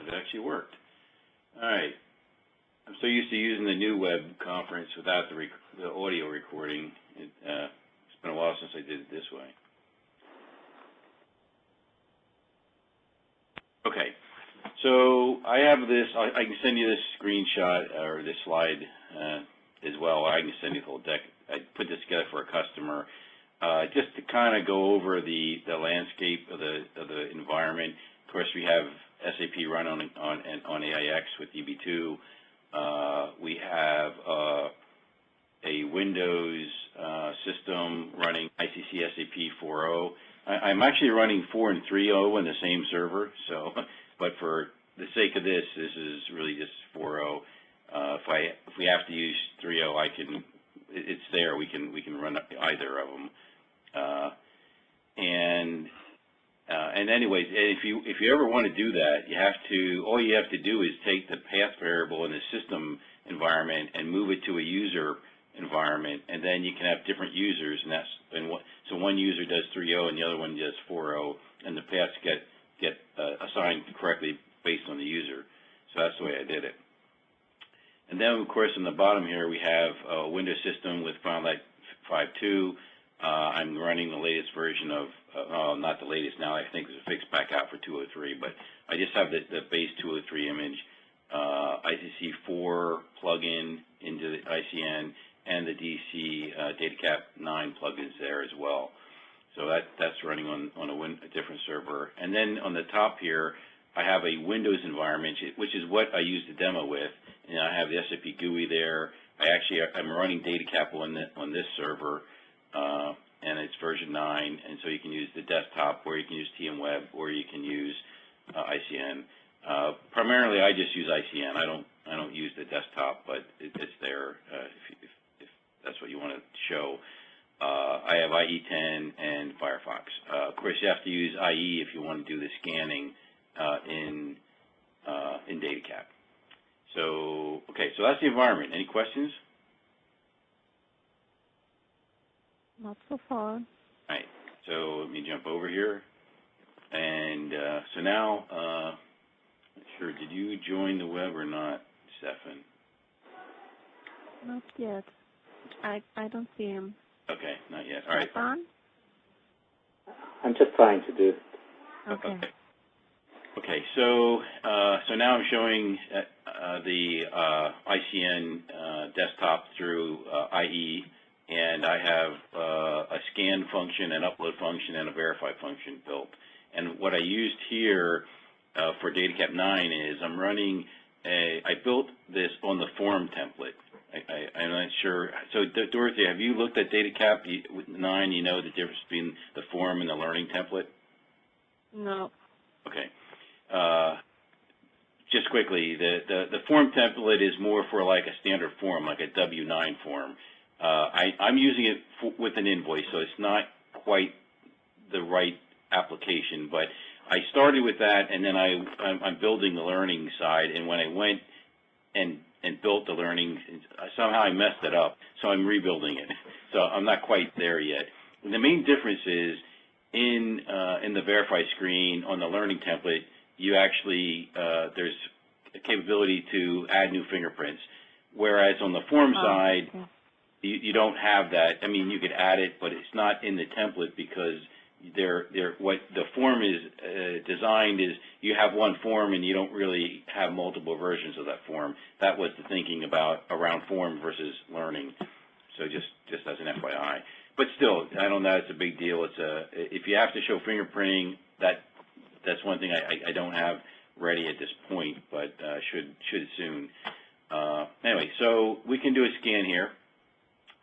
it actually worked. All right. I'm so used to using the new web conference without the audio recording. It's been a while since I did it this way. Okay. So I have this. I can send you this screenshot or this slide as well. I can send you the whole deck. I put this together for a customer just to kind of go over the landscape of the environment. Of course, we have SAP run on AIX with DB2. We have a Windows system running ICC SAP 4.0. I'm actually running 4 and 3.0 in the same server, so, but for the sake of this is really just 4.0. If we have to use 3.0, it's there. We can run either of them. And anyways, if you ever want to do that, all you have to do is take the path variable in the system environment and move it to a user environment, and then you can have different users, so one user does 3.0 and the other one does 4.0, and the paths get assigned correctly based on the user. So that's the way I did it. And then, of course, in the bottom here we have a Windows system with FileNet 5.2. I'm running the latest version of, not the latest now, I think there's a fix back out for 2.03, but I just have the base 2.03 image, ICC4 plugin into the ICN, and the DC DataCap 9 plugins there as well. So that's running on a different server. And then on the top here, I have a Windows environment, which is what I use the demo with, and I have the SAP GUI there. I'm running DataCap on this server, and it's version 9, and so you can use the desktop, or you can use TM-Web, or you can use ICN. Primarily, I just use ICN. I don't use the desktop, but it's there if that's what you want to show. I have IE10 and Firefox. Of course, you have to use IE if you want to do the scanning in DataCap. So, okay, so that's the environment. Any questions? Not so far. All right, so let me jump over here. And so now, not sure, did you join the web or not, Stefan? Not yet. I don't see him. Okay, not yet. All right. Stefan? I'm just trying to do it. Okay. Okay, so now I'm showing the ICN desktop through IE, and I have a scan function, an upload function, and a verify function built. And what I used here for DataCap 9 is I'm running I built this on the form template. I'm not sure. So, Dorothy, have you looked at DataCap 9? You know the difference between the form and the learning template? No. Okay. Just quickly, the form template is more for like a standard form, like a W-9 form. I'm using it with an invoice, so it's not quite the right application, but I started with that, and then I'm building the learning side, and when I went and built the learning, somehow I messed it up, so I'm rebuilding it. So I'm not quite there yet. And the main difference is in the verify screen on the learning template, you actually there's a capability to add new fingerprints, whereas on the form side, okay. you don't have that. I mean, you could add it, but it's not in the template because what the form is designed is you have one form and you don't really have multiple versions of that form. That was the thinking around form versus learning. So just as an FYI. But still, I don't know, it's a big deal. If you have to show fingerprinting, that's one thing I don't have ready at this point, but should soon. Anyway, so we can do a scan here.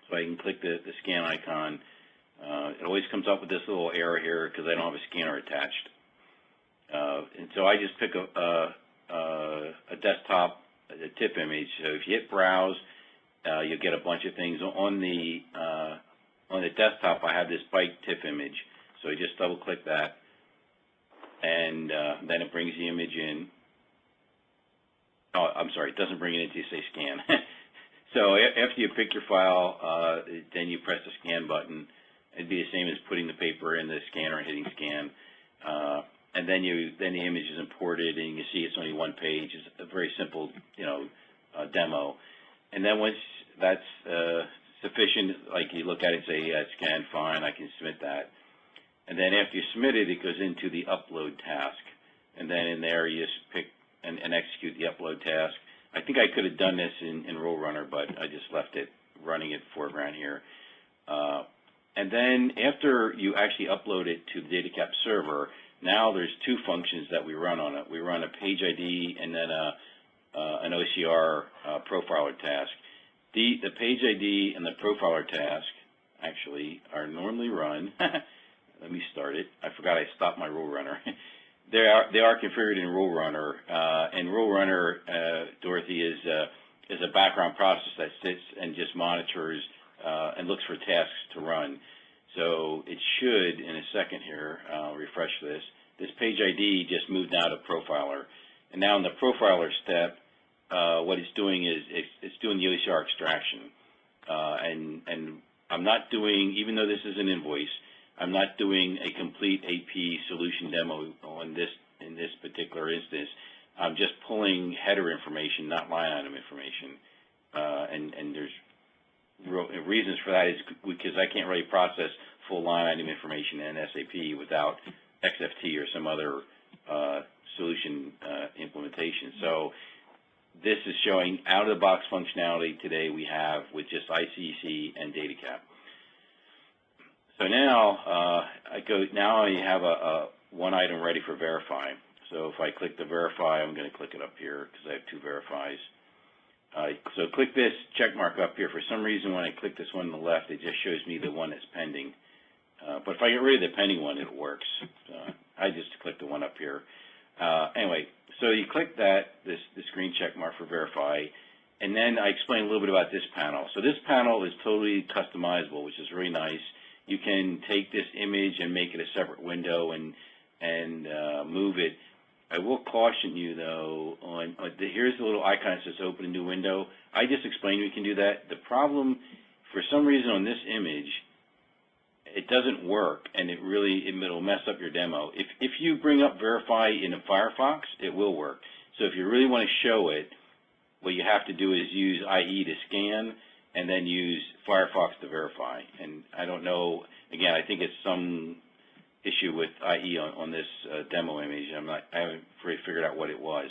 So I can click the scan icon. It always comes up with this little error here because I don't have a scanner attached. And so I just pick a desktop, a TIFF image. So if you hit browse, you'll get a bunch of things. On the desktop, I have this bike TIFF image. So I just double click that, and then it brings the image in. Oh, I'm sorry, it doesn't bring it in until you say scan. So after you pick your file, then you press the scan button. It'd be the same as putting the paper in the scanner and hitting scan. And and then the image is imported, and you can see it's only one page. It's a very simple, demo. And then once that's sufficient, like you look at it and say, yeah, it's scanned, fine, I can submit that. And then after you submit it, it goes into the upload task. And then in there, you just pick and execute the upload task. I think I could have done this in Rule Runner, but I just left it running it foreground here. And then after you actually upload it to the DataCap server, now there's two functions that we run on it. We run a page ID and then an OCR profiler task. The page ID and the profiler task actually are normally run. Let me start it. I forgot I stopped my Rule Runner. They are configured in Rule Runner, and Rule Runner, Dorothy, is a background process that sits and just monitors and looks for tasks to run. So it should, in a second here, I'll refresh this. This page ID just moved now to profiler, and now in the profiler step, what it's doing is it's doing the OCR extraction, and I'm not doing, even though this is an invoice, I'm not doing a complete AP solution demo in this particular instance. I'm just pulling header information, not line item information, and there's reasons for that is because I can't really process full line item information in SAP without XFT or some other solution implementation. So this is showing out-of-the-box functionality today we have with just ICC and DataCap. So now I have a one item ready for verify. So if I click the verify, I'm going to click it up here because I have two verifies. So click this check mark up here. For some reason, when I click this one on the left, it just shows me the one that's pending. But if I get rid of the pending one, it works. So I just click the one up here. Anyway, so you click this green check mark for verify, and then I explain a little bit about this panel. So this panel is totally customizable, which is really nice. You can take this image and make it a separate window and move it. I will caution you, though, here's the little icon that says open a new window. I just explained we can do that. The problem, for some reason on this image, it doesn't work, and it'll mess up your demo. If you bring up verify in a Firefox, it will work. So if you really want to show it, what you have to do is use IE to scan, and then use Firefox to verify. And I don't know, again, I think it's some issue with IE on this demo image. I haven't really figured out what it was.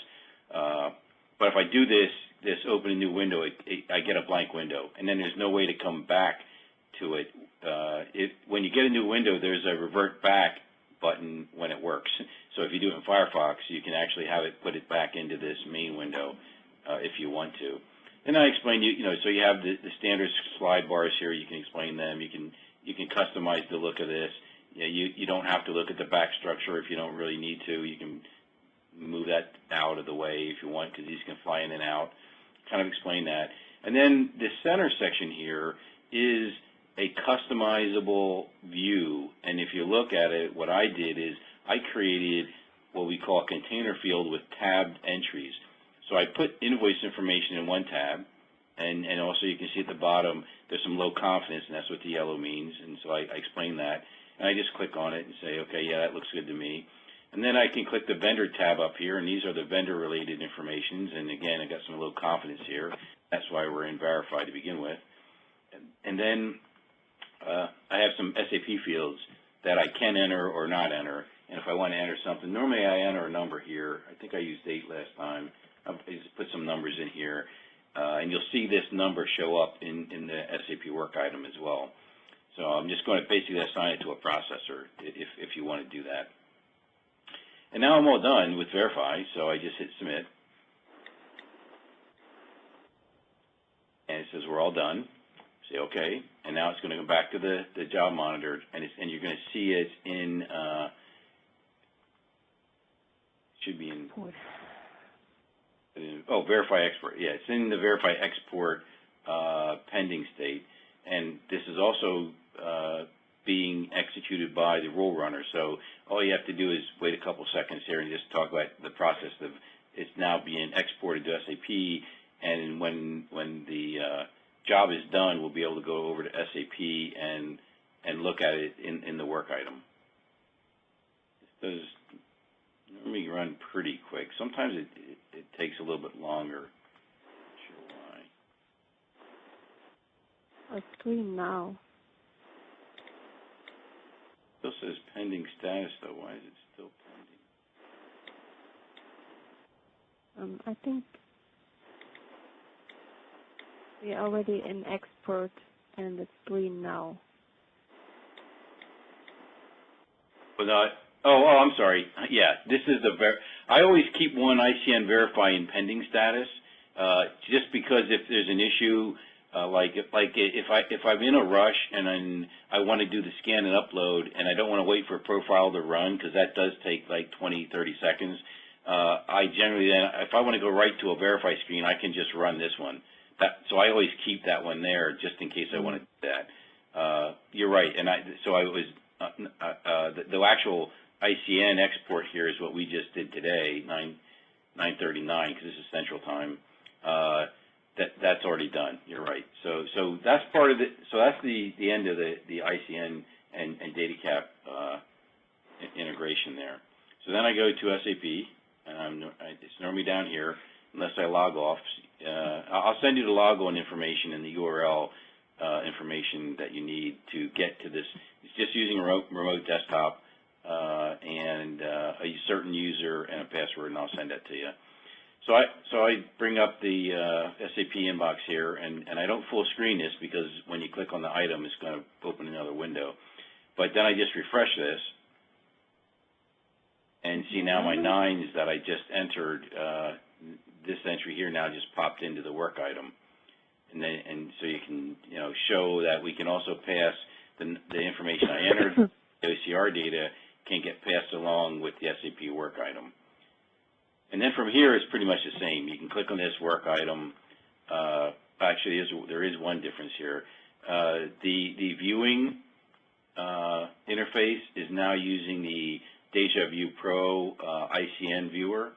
But if I do this open a new window, I get a blank window, and then there's no way to come back to it. When you get a new window, there's a revert back button when it works. So if you do it in Firefox, you can actually have it put it back into this main window if you want to. And I explained, so you have the standard slide bars here. You can explain them. You can customize the look of this. You don't have to look at the back structure if you don't really need to. You can move that out of the way if you want, because these can fly in and out. Kind of explain that. And then the center section here is a customizable view. And if you look at it, what I did is I created what we call a container field with tabbed entries. So I put invoice information in one tab, and also you can see at the bottom there's some low confidence, and that's what the yellow means. And so I explain that, and I just click on it and say, okay, yeah, that looks good to me. And then I can click the vendor tab up here, and these are the vendor-related informations. And again, I got some low confidence here. That's why we're in verify to begin with. And then I have some SAP fields that I can enter or not enter. And if I want to enter something, normally I enter a number here. I think I used 8 last time. I just put some numbers in here, and you'll see this number show up in the SAP work item as well. So I'm just going to basically assign it to a processor if you want to do that. And now I'm all done with verify, so I just hit submit. And it says we're all done. Say okay, and now it's going to go back to the job monitor, and you're going to see it in, should be in, verify export. Yeah, it's in the verify export pending state, and this is also being executed by the rule runner. So all you have to do is wait a couple seconds here and just talk about the process of it's now being exported to SAP, and when the job is done, we'll be able to go over to SAP and look at it in the work item. normally run pretty quick. Sometimes it takes a little bit longer. Not sure why. A screen now. Still says pending status, though. Why is it still pending? I think we're already in export and it's green now. But I'm sorry. Yeah, this is I always keep one ICN verify in pending status, just because if there's an issue, if I'm in a rush and I want to do the scan and upload and I don't want to wait for a profile to run because that does take like 20, 30 seconds. I generally then, if I want to go right to a verify screen, I can just run this one. So I always keep that one there just in case I want to do that. You're right, and the actual ICN export here is what we just did today, 9:39, because this is Central Time. That's already done. You're right. So that's part of it. So that's the end of the ICN and DataCap integration there. So then I go to SAP, and it's normally down here unless I log off. I'll send you the logon information and the URL information that you need to get to this. It's just using a remote desktop and a certain user and a password, and I'll send that to you. So I bring up the SAP inbox here, and I don't full screen this because when you click on the item, it's going to open another window. But then I just refresh this, and see now my 9s that I just entered, this entry here now just popped into the work item. And so you can show that we can also pass the information I entered, the OCR data can get passed along with the SAP work item. And then from here it's pretty much the same. You can click on this work item. Actually, there is one difference here. The viewing interface is now using the Deja Vu Pro ICN viewer.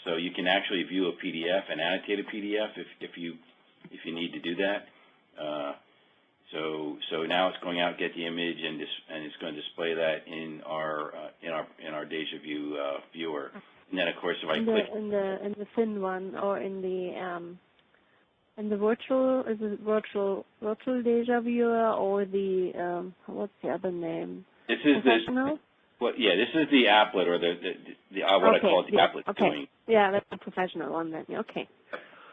So you can actually view a PDF and annotate a PDF if you need to do that. So now it's going out, get the image, and it's going to display that in our Deja Vu viewer. And then of course if I click in the thin one or in the virtual, is it virtual Deja Viewer or the what's the other name? This is Professional? Well, yeah, this is the applet, or what I call it, the applet viewing. Yeah, that's the professional one then. Okay.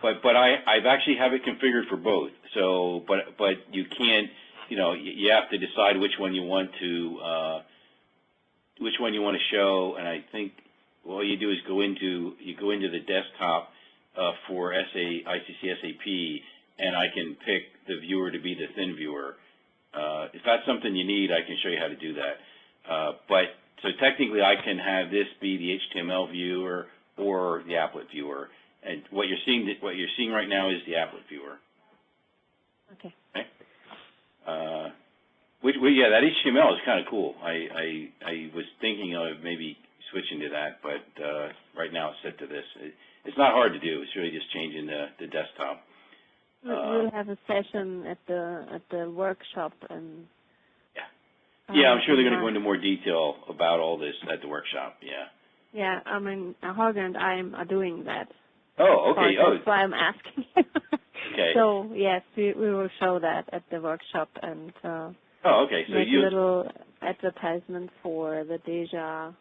But I've actually have it configured for both. So, but you can't, you have to decide which one you want to show. And I think all you do is go into the desktop for ICC SAP, and I can pick the viewer to be the thin viewer. If that's something you need, I can show you how to do that. So technically, I can have this be the HTML viewer or the applet viewer. And what you're seeing right now is the applet viewer. Okay. Yeah, that HTML is kind of cool. I was thinking of maybe switching to that, but right now it's set to this. It's not hard to do. It's really just changing the desktop. We'll have a session at the workshop and. Yeah, I'm sure they're going to go into more detail about all this at the workshop. Yeah. Yeah, I mean, Holger and I are doing that. Oh, okay. That's why I'm asking. Okay. So yes, we will show that at the workshop and okay. So make a little advertisement for the Deja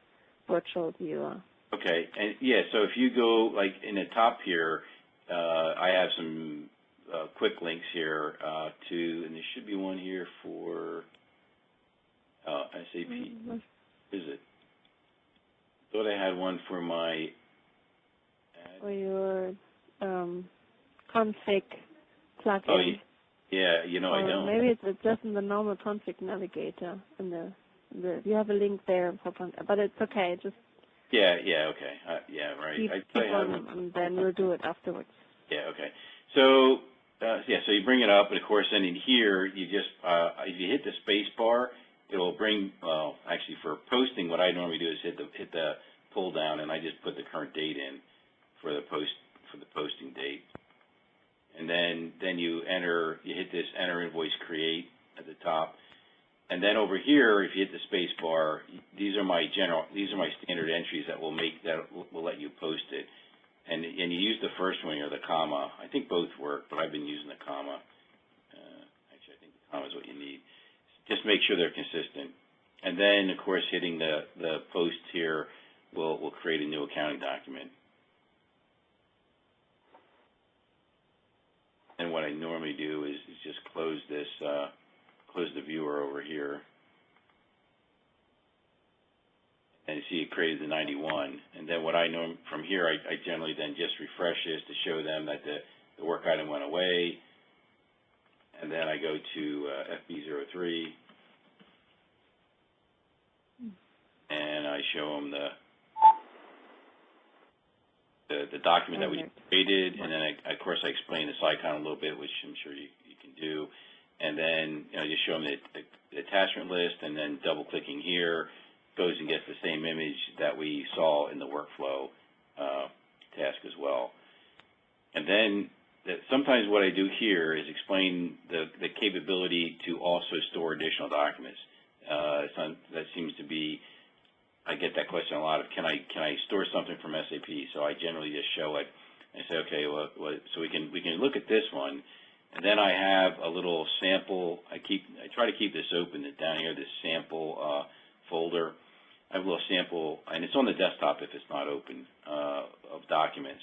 virtual viewer. Okay, and yeah, so if you go like in the top here, I have some quick links here and there should be one here for SAP. Is it? Thought I had one for my. For your config plugin. Oh, yeah. I don't. Maybe it's just in the normal config navigator. You have a link there, but it's okay. Just. Yeah. Okay. Yeah. Right. Keep on, and then we'll do it afterwards. Yeah. Okay. So. So you bring it up, and of course, then in here, you just if you hit the space bar, it'll bring. Well, actually, for posting, what I normally do is hit the pull down, and I just put the current date in for the posting date, and then you hit this enter invoice create at the top, And then over here, if you hit the space bar, these are my standard entries that will let you post it. And you use the first one or the comma. I think both work, but I've been using the comma. Actually, I think the comma is what you need. Just make sure they're consistent. And then, of course, hitting the post here will create a new accounting document. And what I normally do is just close this, close the viewer over here. And you see it created the 91. And then what I know from here, I generally then just refresh this to show them that the work item went away. And then I go to FB03. And I show them the document that we created, and then of course I explain this icon a little bit, which I'm sure you can do, and then I just show them the attachment list, and then double clicking here goes and gets the same image that we saw in the workflow task as well. And then sometimes what I do here is explain the capability to also store additional documents. That seems to be, I get that question a lot of, can I store something from SAP? So I generally just show it and say, okay, well, so we can look at this one, and then I have a little sample. I try to keep this open down here, this sample folder. I have a little sample, and it's on the desktop if it's not open, of documents.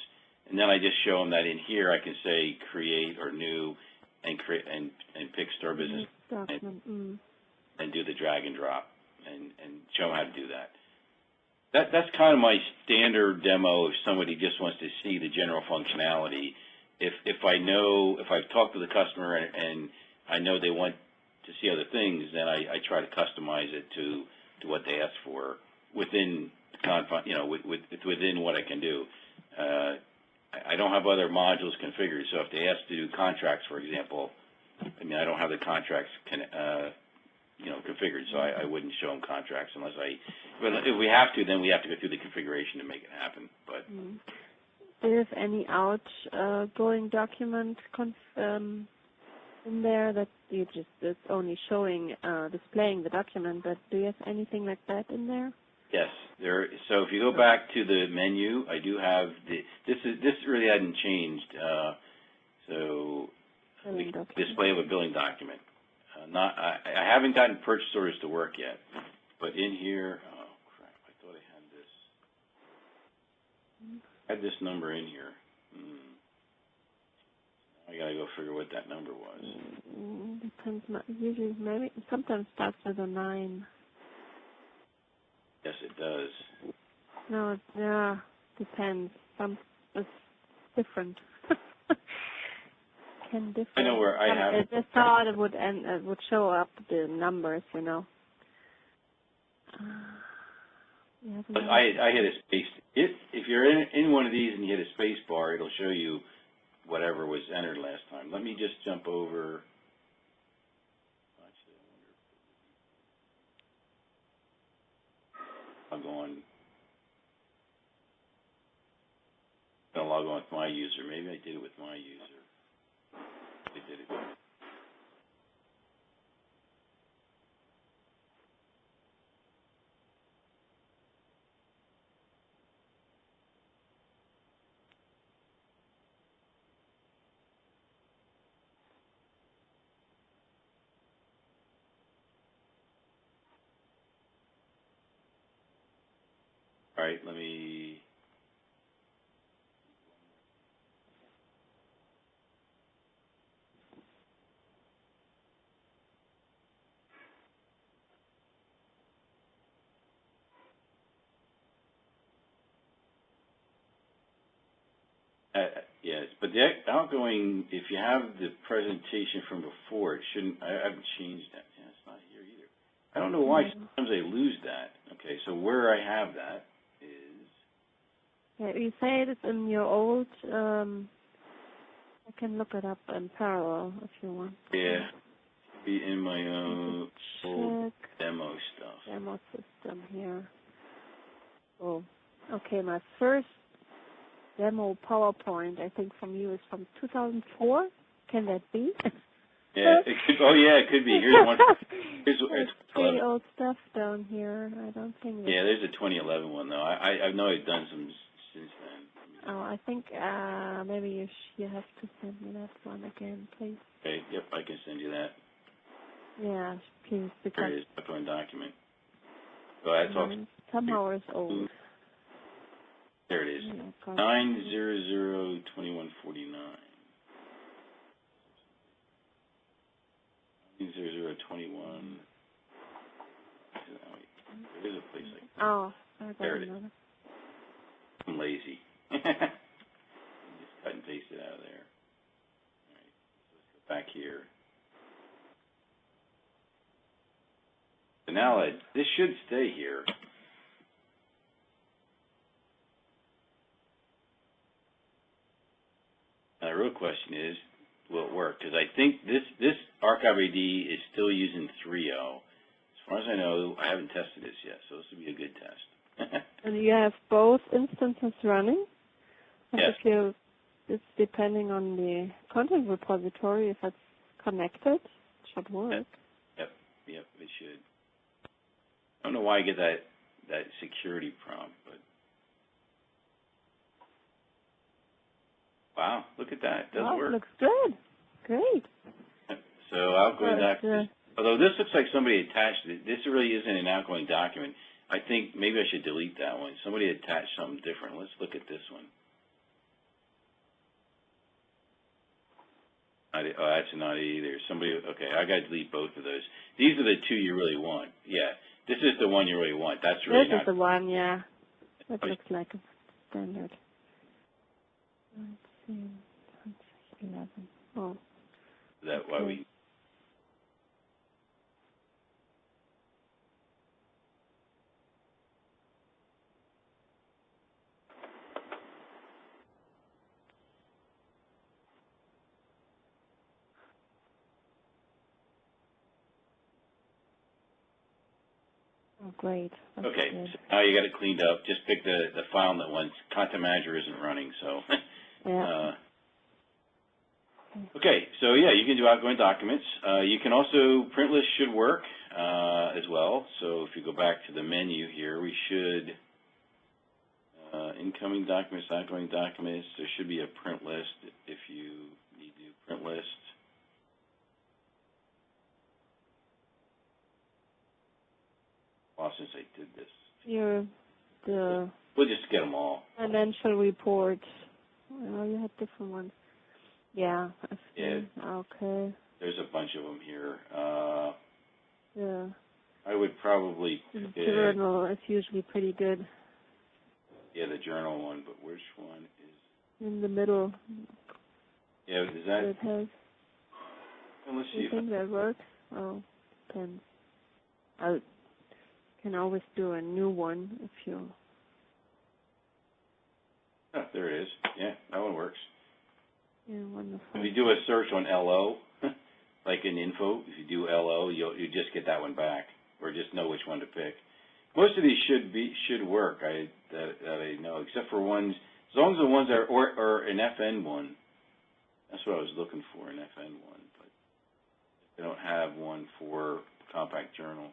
And then I just show them that in here I can say create or new, and create and pick store business and do the drag and drop and show them how to do that. That's kind of my standard demo if somebody just wants to see the general functionality. If I've talked to the customer and I know they want to see other things, then I try to customize it to what they ask for within within what I can do. I don't have other modules configured, so if they ask to do contracts, for example, I mean I don't have the contracts configured, so I wouldn't show them contracts unless but if we have to, then we have to go through the configuration to make it happen. But do you have any outgoing document in there that it's only showing displaying the document, but do you have anything like that in there? Yes, so if you go back to the menu, I do have this really hadn't changed. So display of a billing document. I haven't gotten purchase orders to work yet, but in here, oh crap, I thought I had this number in here. I gotta go figure what that number was. Depends. Usually, maybe sometimes starts with a 9. Yes, it does. No, yeah, depends. It's different. I know where I have. I just thought it would show up the numbers, you know. I hit a space. If you're in one of these and you hit a space bar, it'll show you whatever was entered last time. Let me just jump over. Actually, I wonder. I'll go on. I'll log on with my user. Maybe I did it with my user. I did it. All right, let me. Yes, but the outgoing, if you have the presentation from before, it shouldn't, I haven't changed that. Yeah, it's not here either. I don't know why sometimes I lose that. Okay, so where I have that is... Yeah, you say it's in your old, I can look it up in parallel if you want. Yeah, be in my own old demo stuff. Demo system here. Oh, okay, my first demo PowerPoint, I think from you, is from 2004. Can that be? Yeah, it could, oh yeah, it could be. Here's one. Here's There's pretty old stuff down here. I don't think. Yeah, there's a 2011 one though. I know I've done some since then. Oh, I think maybe you have to send me that one again, please. Okay. Yep, I can send you that. Yeah, please, because There it is. Upload document. So that's all. somehow it's old. There it is. Yeah, 9002149. 90021. There's a place like that. Oh, I got There it is. another. I'm lazy. Just cut and paste it out of there. All right. So let's go back here. So now this should stay here. Now the real question is, will it work? Because I think this archive ID is still using 3.0. As far as I know, I haven't tested this yet, so this would be a good test. And you have both instances running? And Yes. if you, it's depending on the content repository, if it's connected, it should work. Yep, it should. I don't know why I get that security prompt, but wow, look at that. It does work. Looks good. Great. So outgoing But, document. Although this looks like somebody attached it. This really isn't an outgoing document. I think maybe I should delete that one. Somebody attached something different. Let's look at this one. Oh, that's not it either. Somebody, okay, I got to delete both of those. These are the two you really want. Yeah, this is the one you really want. That's really This is the one, yeah. That Oh, looks like a standard. Let's see. 11. Oh. Is that why we? Oh, great. That's Okay, good. so now you got it cleaned up. Just pick the file that once Content Manager isn't running. So. Yeah. Okay, so yeah, you can do outgoing documents. You can also, print list should work as well. So if you go back to the menu here, we should, incoming documents, outgoing documents, there should be a print list if you need to do print list. Well, since I did this. We'll just get them all. Financial report. Oh, you had different ones. Yeah. I see. Yeah. Okay. There's a bunch of them here. Yeah. I would probably, The journal is usually pretty good. yeah, the journal one, but which one is? In the middle. Yeah, is that? It has. Well, let's Do see. you think that works? Oh, depends. I can always do a new one if you. Oh, there it is. Yeah, that one works. Yeah, wonderful. If you do a search on LO, like in info, if you do LO, you just get that one back, or just know which one to pick. Most of these should work. That I know, except for ones. As long as the ones are or an FN one. That's what I was looking for, an FN one, but they don't have one for compact journal.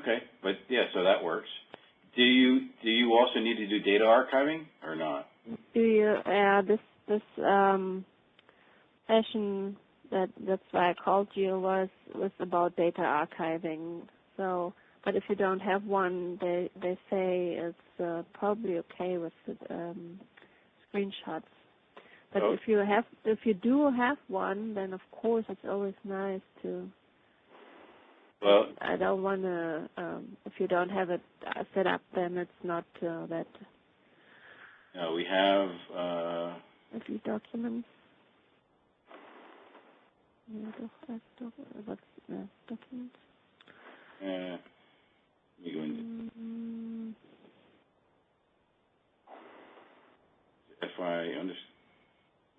Okay, but yeah, so that works. Do you also need to do data archiving or not? Do you? This session that's why I called you was about data archiving. So, but if you don't have one, they say it's probably okay with screenshots. But Oh. if you do have one, then of course it's always nice to. Well, I don't want to. If you don't have it set up, then it's not that. no, we have. A few documents. What's documents? Let me go into FI.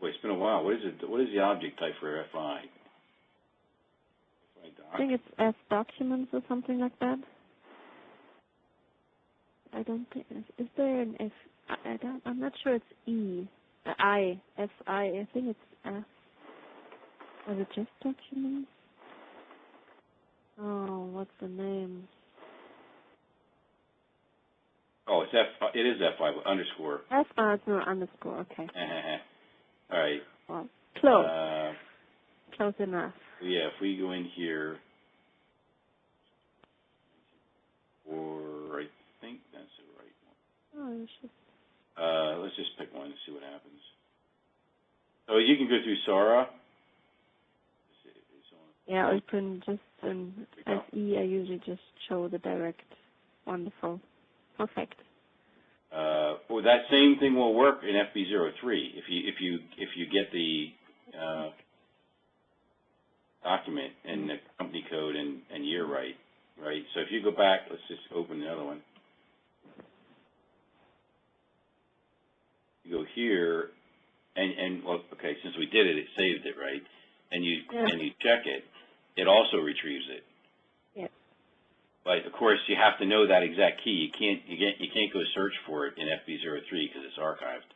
Wait, it's been a while. What is it? What is the object type for FI? I think it's as documents or something like that. I don't think. Is there an F? I'm not sure it's E. I think it's F. Was it just documents? Oh, what's the name? Oh, it's F. It is F5 underscore. F. It's no underscore. Okay. All right. Well, close. Close enough. Yeah, if we go in here, or I think that's the right one. Oh, you should. Let's just pick one and see what happens. So you can go through Sora. Yeah, or you can just SE. I usually just show the direct. Wonderful. Perfect. Well, that same thing will work in FB03 if you get the document and the company code and year right. So if you go back, let's just open another one. You go here, and well, okay, since we did it, it saved it, right? And you check it, it also retrieves it. Yeah. But of course, you have to know that exact key. You can't go search for it in FB03 because it's archived.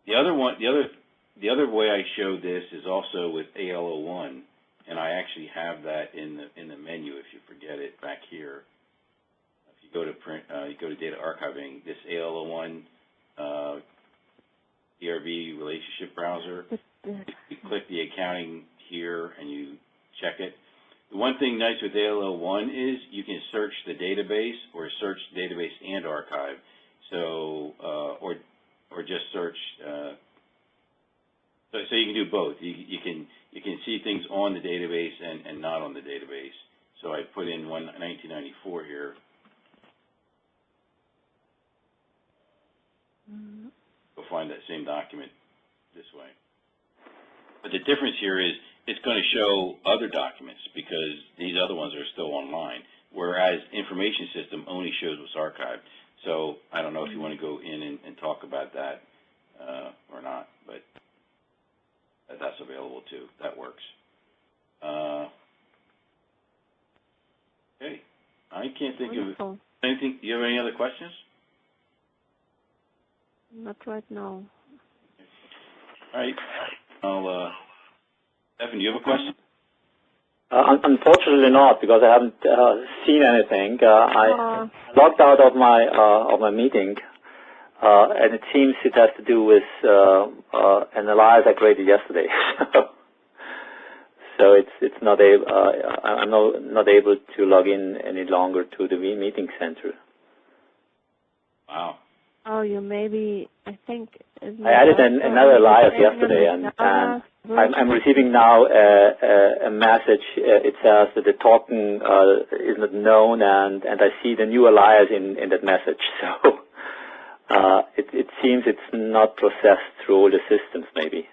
The other way I showed this is also with AL01, and I actually have that in the menu. If you forget it back here, if you go to print, you go to data archiving. This AL01 ERB relationship browser. You click the accounting here and you check it. The one thing nice with AL01 is you can search the database or search the database and archive. So or just search. So you can do both. You can see things on the database and not on the database. So I put in 1994 here. You'll find that same document this way. But the difference here is it's going to show other documents because these other ones are still online, whereas information system only shows what's archived. So I don't know if you want to go in and talk about that or not, but that's available too. That works. Okay. I can't think of anything. Do you have any other questions? Not right now. All right. Stefan, do you have a question? Unfortunately not, because I haven't seen anything. I logged out of my meeting, and it seems it has to do with an alias I created yesterday. So it's not able. I'm not able to log in any longer to the meeting center. Wow. Oh, you maybe, I think... I added another alias yesterday, and I'm receiving now a message. It says that the token is not known, and I see the new alias in that message. So it seems it's not processed through all the systems, maybe.